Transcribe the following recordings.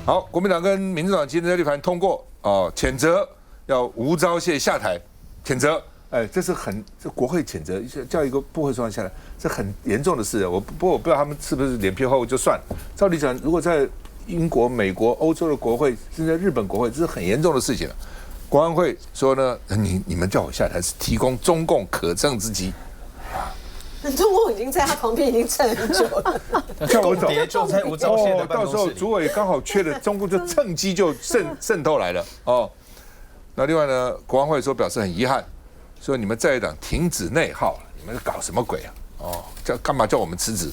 好，国民党跟民主党今天在立法院通过谴责要吴钊燮下台，谴责。这是这国会谴责，叫一个部会首长下来，这很严重的事。不过我不知道他们是不是脸皮厚就算。照理讲，如果在英国、美国、欧洲的国会，甚至在日本国会，这是很严重的事情了。国安会说呢，你们叫我下台是提供中共可乘之机。中共已经在他旁边已经站很久了，叫我走，就在吴钊燮的办公室里。到时候主委刚好缺的，中共就趁机就渗透来了哦。那另外呢，国安会说表示很遗憾，说你们在野党停止内耗，你们搞什么鬼啊？干嘛叫我们辞职？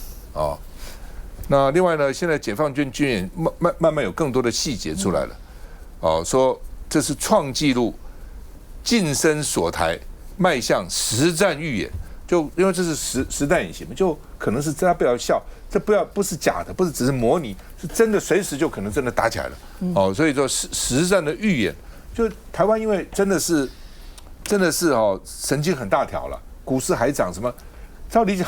那另外呢，现在解放军军演慢慢有更多的细节出来了，说这是创纪录，晋升锁台，迈向实战预演。就因为这是实弹演习嘛，就可能是大家不要笑，这不是假的，不是只是模拟，是真的，随时就可能真的打起来了。所以说实战的预演，就台湾因为真的是神经很大条了，股市还涨什么？照理讲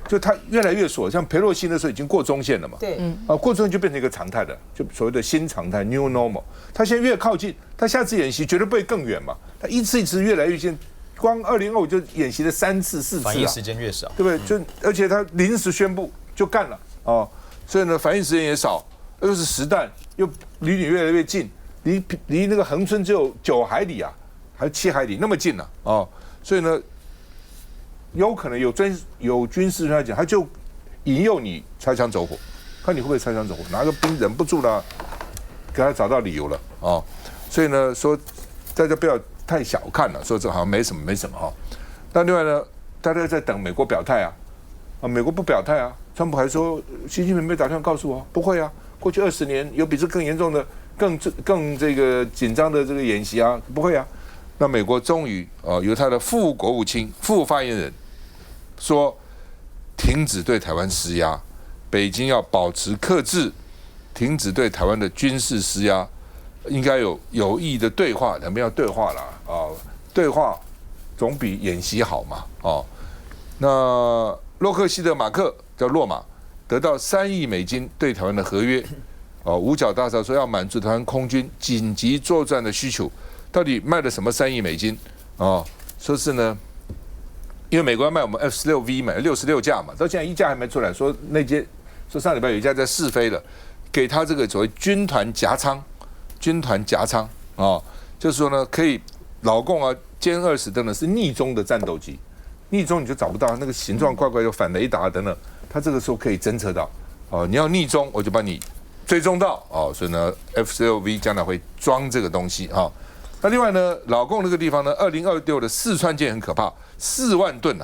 就它越来越锁，像裴洛西那时候已经过中线了嘛，对，过中线就变成一个常态的，就所谓的新常态 （new normal）。它现在越靠近，它下次演习绝对不会更远嘛，它一次越来越近。光2025就演习了3次4次，反应时间越少，对不对？而且他临时宣布就干了所以呢反应时间也少，又是实弹，又离你越来越近，离那个恒春只有9海里啊，还是7海里那么近了所以呢有可能有军事来讲，他就引诱你擦枪走火，看你会不会擦枪走火，哪个兵忍不住了，给他找到理由了所以呢说大家不要太小看了，说这好像没什么那另外呢，大家在等美国表态美国不表态川普还说习近平没打算告诉我，不会过去20年有比这更严重的、更这个紧张的这个演习不会那美国终于由他的副国务卿、副发言人说，停止对台湾施压，北京要保持克制，停止对台湾的军事施压。应该有意义的对话，两边要对话了对话总比演习好嘛那洛克希德马克叫洛马得到3亿美金对台湾的合约五角大厦说要满足台湾空军紧急作战的需求，到底卖了什么3亿美金说是呢，因为美国要卖我们 F-16V 买了66架嘛，到现在1架还没出来，说上礼拜有一架在试飞了，给他这个所谓军团夹舱就是说呢，可以老共歼20等等是逆中的战斗机，逆中你就找不到那个形状怪怪，有反雷达等等，它这个时候可以侦测到你要逆中我就把你追踪到所以呢 F-16V 将来会装这个东西那另外呢，老共那个地方呢，2026的四川舰很可怕，4万吨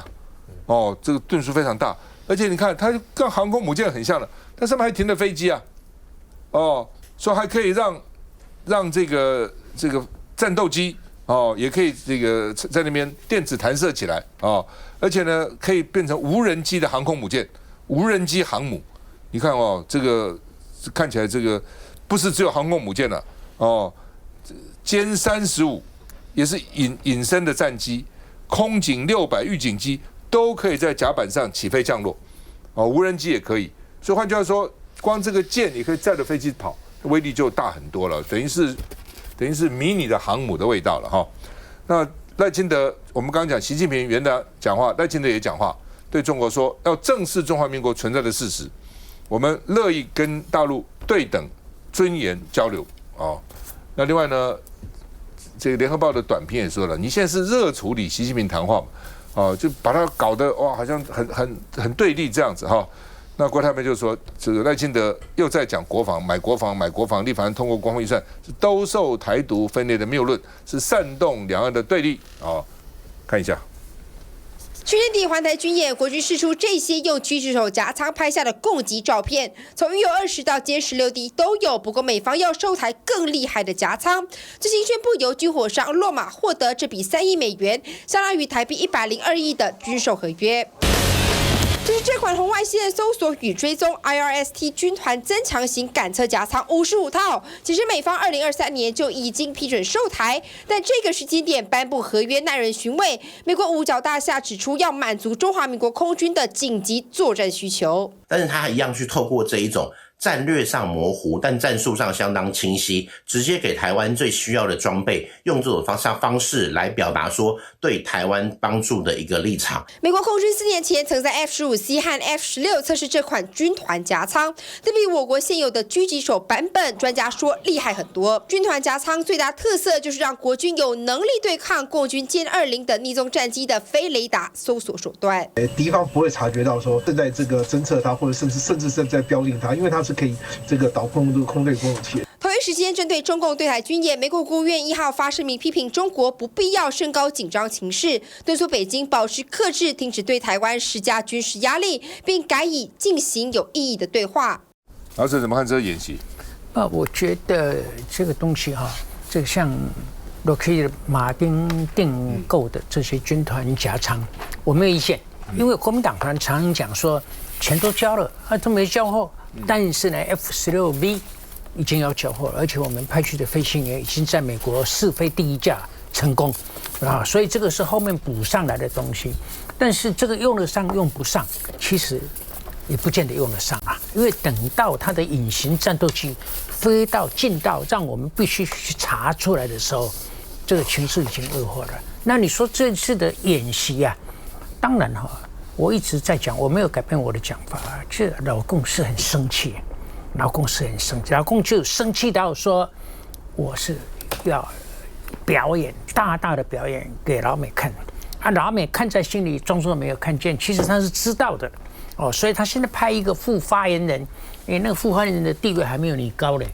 这个吨数非常大，而且你看它跟航空母舰很像的，它上面还停了飞机说还可以让这个战斗机也可以这个在那边电子弹射起来而且呢可以变成无人机的航空母舰，无人机航母。你看这个看起来这个不是只有航空母舰了歼35也是隐身的战机，空警600预警机都可以在甲板上起飞降落无人机也可以。所以换句话说，光这个舰你可以载着飞机跑，威力就大很多了，等于是迷你的航母的味道了那赖清德，我们刚刚讲习近平元旦讲话，赖清德也讲话，对中国说要正视中华民国存在的事实，我们乐意跟大陆对等尊严交流那另外呢，这个联合报的短篇也说了，你现在是热处理习近平谈话嘛就把它搞得好像很对立这样子那郭台铭就说，这个赖清德又在讲国防，买国防，立法院通过国防预算是兜售台独分裂的谬论，是煽动两岸的对立看一下。去年底环台军演，国军释出这些用狙击手夹舱拍下的攻击照片，从运油20到歼16D 都有。不过美方要收台更厉害的夹舱，最新宣布由军火商洛马获得这笔3亿美元，相当于台币102亿的军售合约。就是这款红外线搜索与追踪 IRST 军团增强型感测夹舱55套，其实美方2023年就已经批准售台，但这个时间点颁布合约耐人寻味。美国五角大厦指出要满足中华民国空军的紧急作战需求，但是他一样去透过这一种战略上模糊，但战术上相当清晰，直接给台湾最需要的装备，用这种方式来表达说对台湾帮助的一个立场。美国空军4年前曾在 F-15C 和 F-16测试这款军团夹舱，对比我国现有的狙击手版本，专家说厉害很多。军团夹舱最大特色就是让国军有能力对抗共军歼20等逆踪战机的非雷达搜索手段。敌方不会察觉到说正在这个侦测它，或者甚至是在标定它，因为它是可以这个导控这个空对空武器。同一时间，针对中共对台军演，美国国务院1号发声明批评中国不必要升高紧张情势，敦促北京保持克制，停止对台湾施加军事压力，并改以进行有意义的对话。老师怎么看这个演习？我觉得这个东西这个像Lockheed马丁订购的这些军团夹舱，我没有意见，因为国民党团常讲说钱都交了都没交货，但是呢 F-16V 已经要缴获了，而且我们派去的飞行员已经在美国试飞第1架成功所以这个是后面补上来的东西。但是这个用得上用不上，其实也不见得用得上因为等到它的隐形战斗机飞到近到让我们必须去查出来的时候，这个情势已经恶化了。那你说这次的演习当然我一直在讲，我没有改变我的讲法这老共是很生气。老共是很生气，老共就生气到说，我是要表演大大的表演给老美看老美看在心里，装作没有看见，其实他是知道的所以他现在派一个副发言人，那个副发言人的地位还没有你高嘞，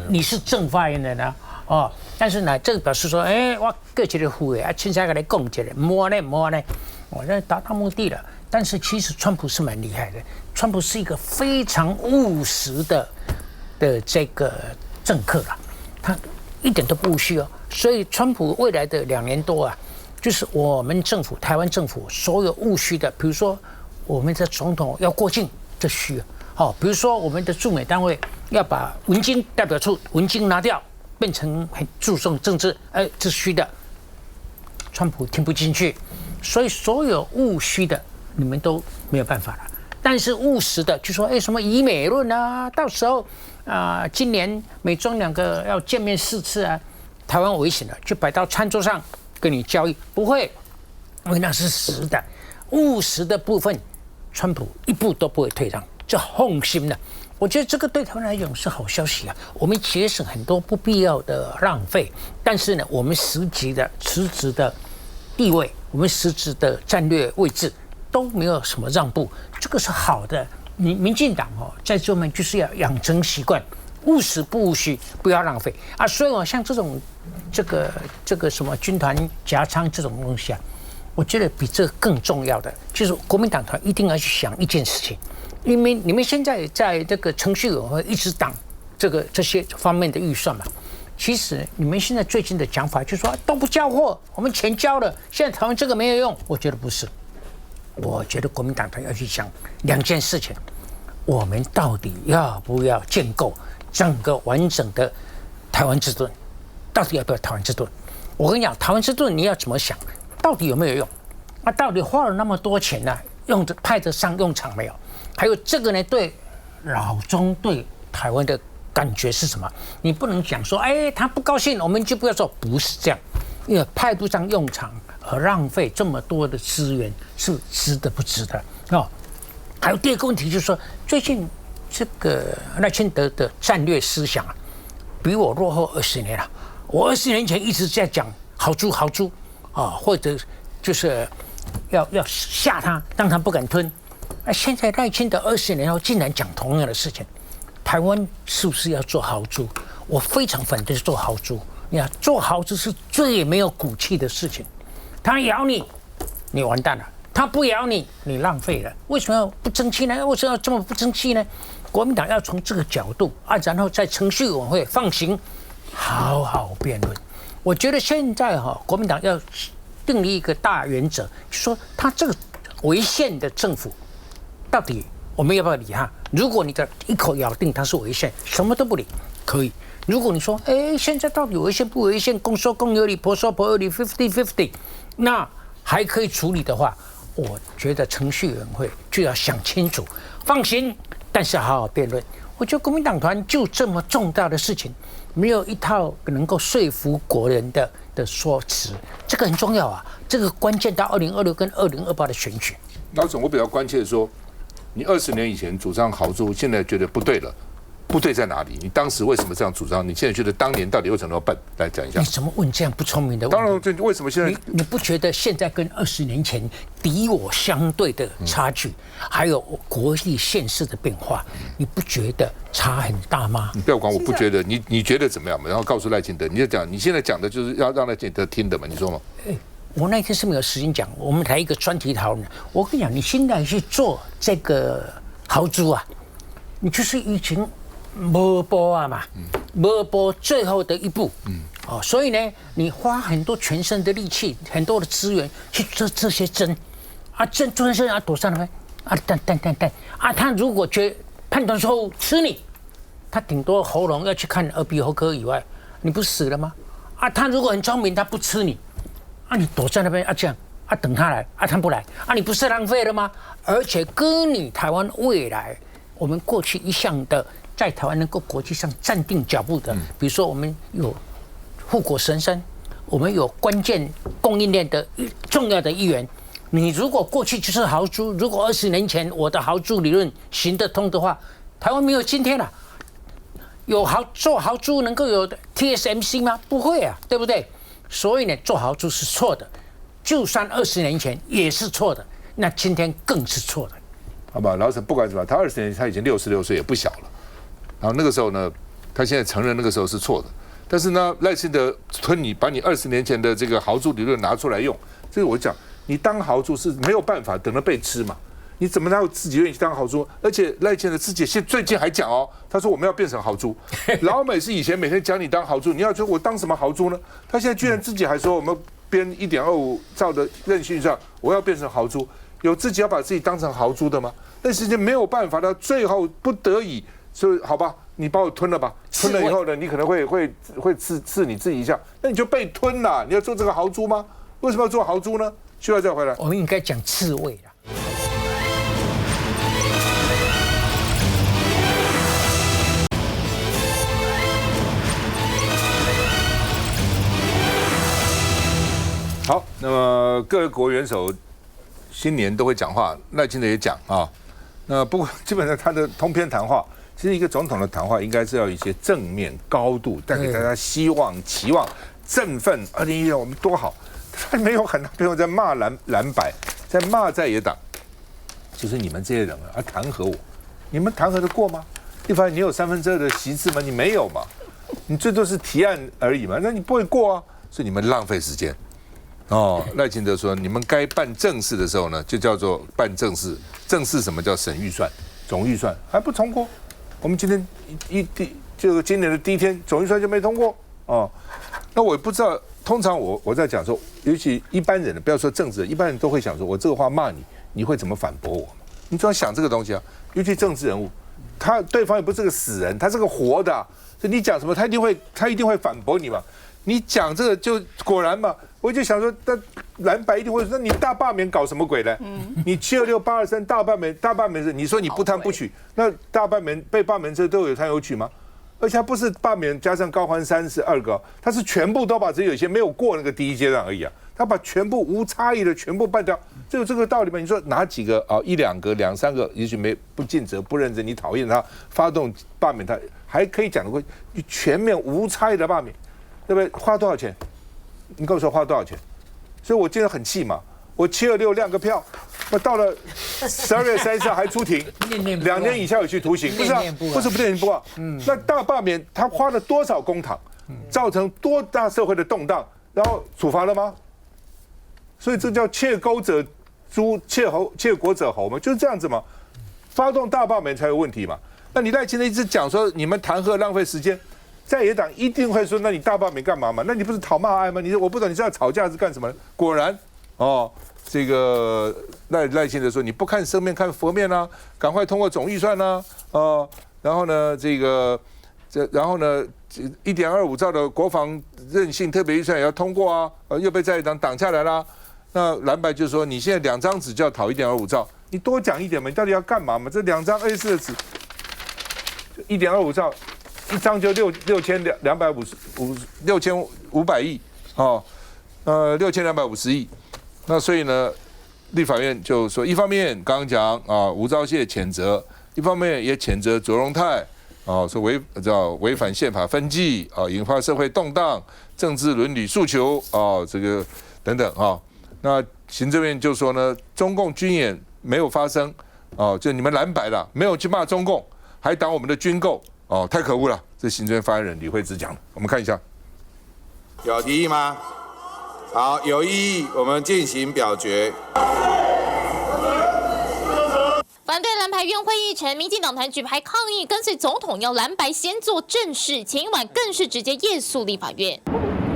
你是正发言人但是呢，这个表示说，我各一个副的现在来讲一下，摸呢，我这达到目的了。但是其实川普是蛮厉害的，川普是一个非常务实的这个政客他一点都不务虚所以川普未来的2年多就是我们政府台湾政府所有务虚的，比如说我们的总统要过境，这虚比如说我们的驻美单位要把文经代表处文经拿掉，变成很注重政治，这是虚的，川普听不进去，所以所有务虚的你们都没有办法了。但是务实的就说什么以美论到时候今年美中2个要见面4次台湾危险了，就摆到餐桌上跟你交易，不会，因为那是实的。务实的部分，川普一步都不会退让，这放心了。我觉得这个对台湾来讲是好消息我们节省很多不必要的浪费，但是呢，我们实质的地位，我们实质的战略位置都没有什么让步，这个是好的。民进党在这面就是要养成习惯，务实不务虚，不要浪费所以像这种这个什么军团夹舱这种东西我觉得比这个更重要的就是国民党团一定要去想一件事情，因为你们现在在这个程序委员会一直挡这些方面的预算嘛。其实你们现在最近的讲法就是说都不交货，我们钱交了，现在台湾这个没有用，我觉得不是。我觉得国民党团要去想2件事情：我们到底要不要建构整个完整的台湾之盾？到底要不要台湾之盾？我跟你讲，台湾之盾你要怎么想？到底有没有用？到底花了那么多钱派得上用场没有？还有这个呢，对老中对台湾的感觉是什么？你不能讲说，他不高兴，我们就不要做，不是这样，因为派不上用场而浪费这么多的资源，是值得不值得还有第2个问题就是说，最近这个赖清德的战略思想比我落后20年了。我20年前一直在讲豪猪或者就是要吓他，让他不敢吞。现在赖清德20年后竟然讲同样的事情，台湾是不是要做豪猪？我非常反对做豪猪。你看，做豪猪是最没有骨气的事情。他咬你，你完蛋了；他不咬你，你浪费了。为什么要不争气呢？为什么要这么不争气呢？国民党要从这个角度然后在程序委员会放行，好好辩论。我觉得现在国民党要订立一个大原则，就说他这个违宪的政府，到底我们要不要理他？如果你的一口咬定他是违宪，什么都不理，可以。如果你说，现在到底违宪不违宪，公说公有理，婆说婆有理 ，50-50， 那还可以处理的话，我觉得程序委员会就要想清楚，放行，但是好好辩论。我觉得国民党团就这么重大的事情，没有一套能够说服国人的说辞，这个很重要啊。这个关键到2026跟2028的选举。老总，我比较关切的说，你20年以前主张豪猪，现在觉得不对了，不对在哪里？你当时为什么这样主张？你现在觉得当年到底为什么要笨？来讲一下你。怎么问这样不聪明的问题？当然，这为什么现在你不觉得现在跟20年前敌我相对的差距，还有国力现实的变化，你不觉得差很大吗？你不要管，我不觉得，你觉得怎么样嘛？然后告诉赖清德，你就讲，你现在讲的就是要让赖清德听的嘛？你说嘛？我那天是没有时间讲，我们来一个专题讨论。我跟你讲，你现在去做这个豪猪啊，你就是已经没播啊嘛，没播最后的一步。所以呢，你花很多全身的力气、很多的资源去做这些针，针做针啊躲上来他如果判断错误吃你，他顶多喉咙要去看耳鼻喉科以外，你不死了吗？他如果很聪明，他不吃你。你躲在那边这样等他来他不来你不是浪费了吗？而且跟你台湾未来，我们过去一向的在台湾能够国际上站定脚步的，比如说我们有护国神山，我们有关键供应链的重要的一员。你如果过去就是豪猪，如果20年前我的豪猪理论行得通的话，台湾没有今天了。有做豪猪能够有 TSMC 吗？不会啊，对不对？所以呢，做豪猪是错的，就算20年前也是错的，那今天更是错的。好吧，老沈不管怎么样，他20年前他已经66岁，也不小了。然后那个时候呢，他现在承认那个时候是错的。但是呢，赖清德把你20年前的这个豪猪理论拿出来用，这个我讲，你当豪猪是没有办法，等着被吃嘛。你怎么能自己愿意去当豪猪？而且赖清德自己最近还讲他说我们要变成豪猪。老美是以前每天讲你当豪猪，你要说我当什么豪猪呢？他现在居然自己还说我们编1.25兆的任性上，我要变成豪猪，有自己要把自己当成豪猪的吗？但是没有办法，到最后不得已，所以好吧，你把我吞了吧。吞了以后呢，你可能会刺你自己一下，那你就被吞了。你要做这个豪猪吗？为什么要做豪猪呢？需要再回来。我们应该讲刺猬了。好，那么各个国元首新年都会讲话，赖清德也讲那不过基本上他的通篇谈话，其实一个总统的谈话应该是要有一些正面高度，带给大家希望、期望、振奋。2016我们多好，他没有很多朋友在骂蓝白，在骂在野党，就是你们这些人弹劾我，你们弹劾得过吗？立法院你有2/3的席次吗？你没有嘛，你最多是提案而已嘛，那你不会过啊，所以你们浪费时间。赖清德说，你们该办正事的时候呢，就叫做办正事。正事什么叫审预算、总预算还不通过？我们今天今年的第一天，总预算就没通过那我也不知道，通常我在讲说，尤其一般人，不要说政治人，一般人都会想说，我这个话骂你，你会怎么反驳我？你总要想这个东西啊。尤其政治人物，对方也不是个死人，他是个活的所以你讲什么，他一定会反驳你嘛。你讲这个就果然嘛，我就想说，那蓝白一定会说，那你大罢免搞什么鬼呢？你726、823大罢免是，你说你不贪不取，那大罢免被罢免者都有贪有取吗？而且他不是罢免加上高欢32个，他是全部都把只有一些没有过那个第一阶段而已啊，他把全部无差异的全部办掉，这个道理嘛？你说哪几个1、2个、2、3个，也许不尽责、不认真，你讨厌他，发动罢免他，还可以讲得过，全面无差异的罢免。对不对？花多少钱？你跟我说花多少钱？所以我今天很气嘛，我726亮个票，我到了12月30号还出庭，2年以下有期徒刑，不是不是不念念不忘。那大罢免他花了多少公帑，造成多大社会的动荡，然后处罚了吗？所以这叫窃钩者诛，窃国者侯嘛，就是这样子嘛。发动大罢免才有问题嘛。那你赖清德一直讲说你们弹劾浪费时间。在野党一定会说，那你大罢免干嘛嘛？那你不是讨骂爱吗？我不知道你是要吵架是干什么？果然，这个赖清德说，你不看生面看佛面啊，赶快通过总预算啊，然后呢，1.25兆的国防韧性特别预算也要通过啊，又被在野党挡下来啦。那蓝白就说，你现在2张纸就要讨1.25兆，你多讲一点嘛，你到底要干嘛嘛？这2张A4的纸。1.25兆，一张就6500亿哦，6250亿。那所以呢，立法院就说，一方面刚刚讲啊，吴钊燮谴责，一方面也谴责卓荣泰啊，说违反宪法分际啊，引发社会动荡、政治伦理诉求啊，这个等等啊。那行政院就说呢，中共军演没有发生哦，就你们蓝白了，没有去骂中共，还挡我们的军购哦，太可恶了。这行政院发言人李惠芝讲的，我们看一下。有提议吗？好，有异议，我们进行表决。反对蓝白院会议程，民进党团举牌抗议，跟随总统要蓝白先做正事，前一晚更是直接夜宿立法院。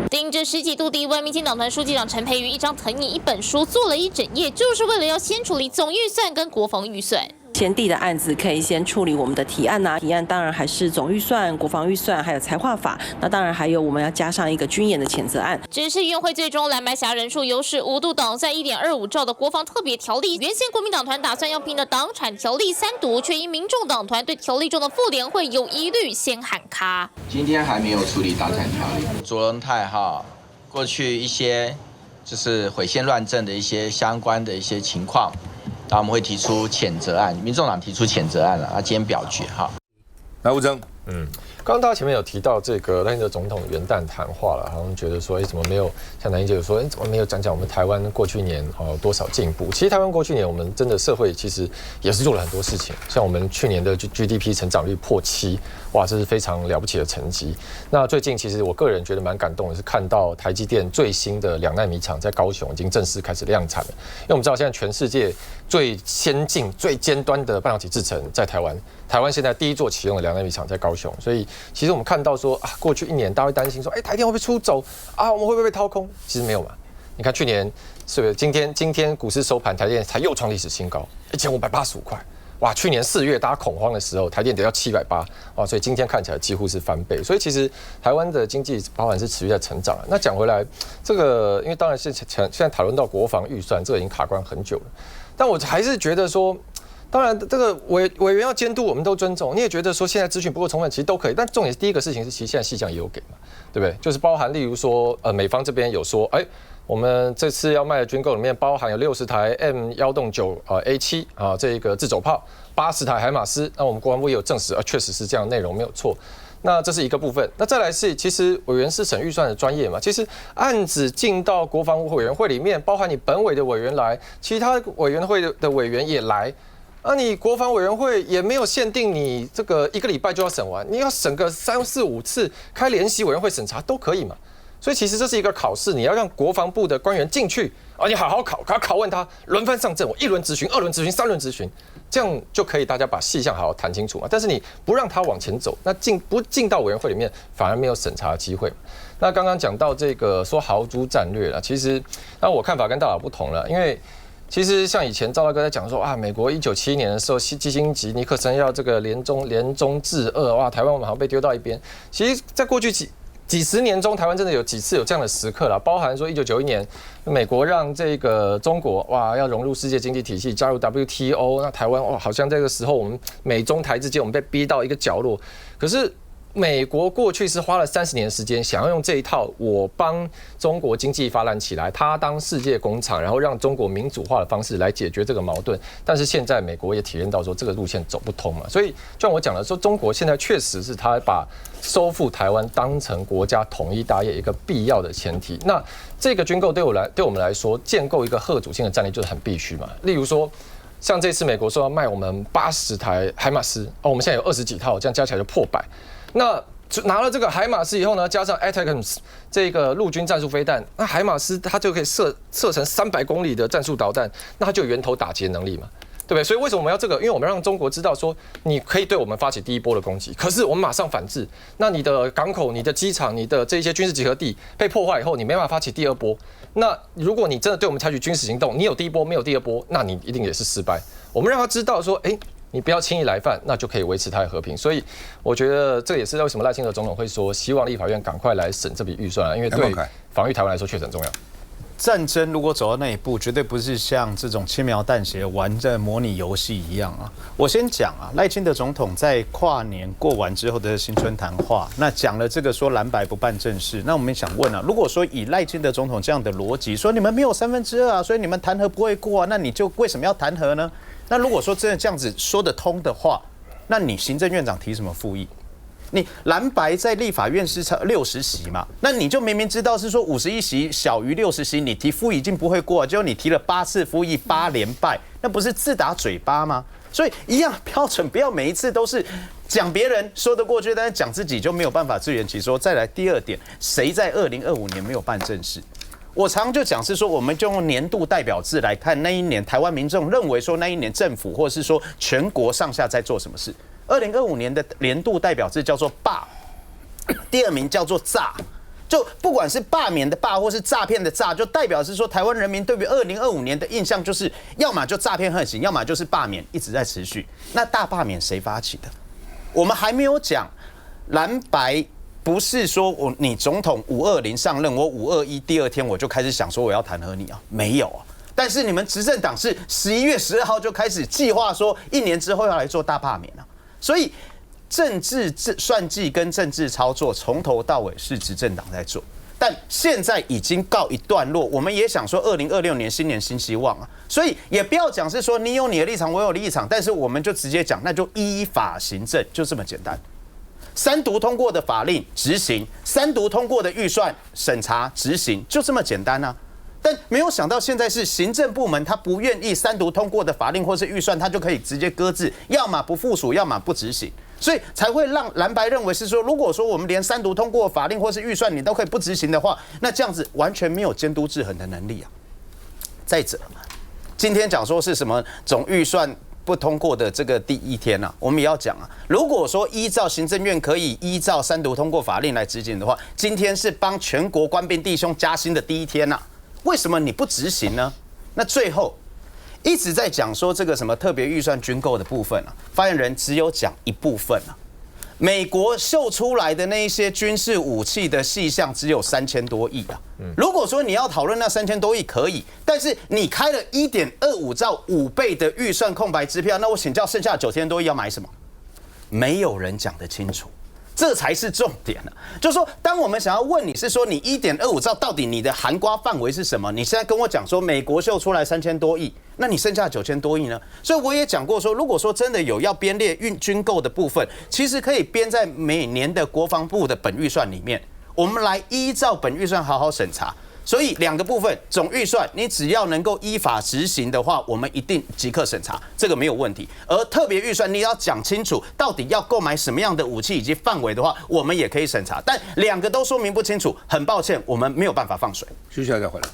顶着10几度低温，民进党团书记长陈培瑜一张藤椅一本书做了一整夜，就是为了要先处理总预算跟国防预算。前地的案子可以先处理我们的提案提案当然还是总预算、国防预算，还有财划法。那当然还有我们要加上一个军演的谴责案。只是院会最终蓝白侠人数优势5度挡在1.25兆的国防特别条例，原先国民党团打算要拼的党产条例3读，却因民众党团对条例中的妇联会有疑虑，先喊卡。今天还没有处理党产条例。卓荣泰过去一些就是毁宪乱政的一些相关的一些情况。那我们会提出谴责案，民众党提出谴责案了，那今天表决哈。来，吴峥，刚刚大家前面有提到这个赖清德总统元旦谈话了，好像觉得说，怎么没有像南英姐有说，怎么没有讲我们台湾过去年多少进步？其实台湾过去年我们真的社会其实也是做了很多事情，像我们去年的 GDP 成长率破7，哇，这是非常了不起的成绩。那最近其实我个人觉得蛮感动的是看到台积电最新的2奈米厂在高雄已经正式开始量产了，因为我们知道现在全世界最先进、最尖端的半导体制程在台湾，台湾现在第一座启用的2奈米厂在高雄，所以其实我们看到说过去1年大家会担心说，台电会不会出走啊？我们会不会被掏空？其实没有嘛。你看去年是不是今天股市收盘，台电才又创历史新高，1585块。哇，去年4月大家恐慌的时候，台电得要780，哇，所以今天看起来几乎是翻倍。所以其实台湾的经济包含是持续在成长。那讲回来，这个因为当然是现在讨论到国防预算，这个已经卡关很久了，但我还是觉得说。当然，这个委员要监督，我们都尊重。你也觉得说现在资讯不够充分，其实都可以。但重点是第一个事情是，其实现在细项也有给嘛，对不对？就是包含例如说，美方这边有说，我们这次要卖的军购里面包含有60台 M109A7这个自走炮，80台海马斯。那我们国防部也有证实，确实是这样的内容没有错。那这是一个部分。那再来是，其实委员是审预算的专业嘛，其实案子进到国防委员会里面，包含你本委的委员来，其他委员会的委员也来。你国防委员会也没有限定你这个1个礼拜就要审完，你要审个3、4、5次，开联席委员会审查都可以嘛。所以其实这是一个考试，你要让国防部的官员进去，你好好拷问他，轮番上阵，我1轮质询、2轮质询、3轮质询，这样就可以大家把细项好好谈清楚嘛。但是你不让他往前走，那不进到委员会里面，反而没有审查的机会。那刚刚讲到这个说豪猪战略了，其实那我看法跟大佬不同了，因为。其实像以前赵大哥在讲说美国1971年的时候，基辛格、尼克森要这个联中制俄，哇，台湾我们好像被丢到一边。其实，在过去几十年中，台湾真的有几次有这样的时刻了，包含说1991年，美国让这个中国要融入世界经济体系，加入 WTO， 那台湾好像这个时候我们美中台之间我们被逼到一个角落，可是。美国过去是花了30年的时间，想要用这一套我帮中国经济发展起来，他当世界工厂，然后让中国民主化的方式来解决这个矛盾。但是现在美国也体验到说这个路线走不通嘛，所以就像我讲的说，中国现在确实是他把收复台湾当成国家统一大业一个必要的前提。那这个军购对我们来说，建构一个核主性的战力就是很必须嘛。例如说。像这次美国说要卖我们80台海马斯，我们现在有20几套，这样加起来就破100。那拿了这个海马斯以后呢，加上 ATACMS 这个陆军战术飞弹，那海马斯它就可以射成300公里的战术导弹，那它就有源头打击能力嘛。对不对？所以为什么我们要这个？因为我们让中国知道说，你可以对我们发起第一波的攻击，可是我们马上反制。那你的港口、你的机场、你的这些军事集合地被破坏以后，你没办法发起第2波。那如果你真的对我们采取军事行动，你有第1波没有第2波，那你一定也是失败。我们让他知道说，你不要轻易来犯，那就可以维持它的和平。所以我觉得这也是为什么赖清德总统会说，希望立法院赶快来审这笔预算因为对防御台湾来说确实很重要。战争如果走到那一步，绝对不是像这种轻描淡写玩在模拟游戏一样啊。我先讲啊，赖清德总统在跨年过完之后的新春谈话，那讲了这个说蓝白不办正事。那我们想问啊，如果说以赖清德总统这样的逻辑，说你们没有2/3啊，所以你们弹劾不会过啊，那你就为什么要弹劾呢？那如果说真的这样子说得通的话，那你行政院长提什么复议？你蓝白在立法院是60席嘛，那你就明明知道是说51席小于60席，你提复议已经不会过，结果你提了8次复议8连败，那不是自打嘴巴吗？所以一样标准，不要每一次都是讲别人说得过去，但是讲自己就没有办法自圆其说。再来第二点，谁在2025年没有办正事？我常就讲是说，我们就用年度代表制来看那一年台湾民众认为说那一年政府或者是说全国上下在做什么事。2025年的年度代表制叫做罢，第二名叫做诈，就不管是罢免的罢或是诈骗的诈，就代表是说台湾人民对于2025年的印象就是要么就诈骗横行，要么就是罢免一直在持续。那大罢免谁发起的？我们还没有讲蓝白。不是说你总统520上任，我521第二天我就开始想说我要弹劾你啊，没有啊。但是你们执政党是11月12号就开始计划说1年之后要来做大罢免啊，所以政治算计跟政治操作从头到尾是执政党在做，但现在已经告一段落，我们也想说2026年新年新希望啊，所以也不要讲是说你有你的立场，我有立场，但是我们就直接讲，那就依法行政，就这么简单。3读通过的法令执行，3读通过的预算审查执行，就这么简单啊。但没有想到现在是行政部门他不愿意3读通过的法令或是预算，他就可以直接搁置，要么不附属，要么不执行，所以才会让蓝白认为是说，如果说我们连3读通过的法令或是预算你都可以不执行的话，那这样子完全没有监督制衡的能力啊。再者，今天讲说是什么总预算不通过的这个第一天啊，我们也要讲啊。如果说依照行政院可以依照3读通过法令来执行的话，今天是帮全国官兵弟兄加薪的第一天啊，为什么你不执行呢？那最后一直在讲说这个什么特别预算军购的部分啊，发言人只有讲一部分啊。美国秀出来的那一些军事武器的细项只有3000多亿啊。如果说你要讨论那3000多亿可以，但是你开了1.25兆5倍的预算空白支票，那我请教剩下的9000多亿要买什么？没有人讲得清楚。这才是重点啊！就是说，当我们想要问你是说你1.25兆到底你的涵盖范围是什么？你现在跟我讲说美国秀出来3000多亿，那你剩下9000多亿呢？所以我也讲过说，如果说真的有要编列军购的部分，其实可以编在每年的国防部的本预算里面，我们来依照本预算好好审查。所以2个部分，总预算你只要能够依法执行的话，我们一定即刻审查，这个没有问题。而特别预算你要讲清楚到底要购买什么样的武器以及范围的话，我们也可以审查。但2个都说明不清楚，很抱歉，我们没有办法放水。休息一下再回来。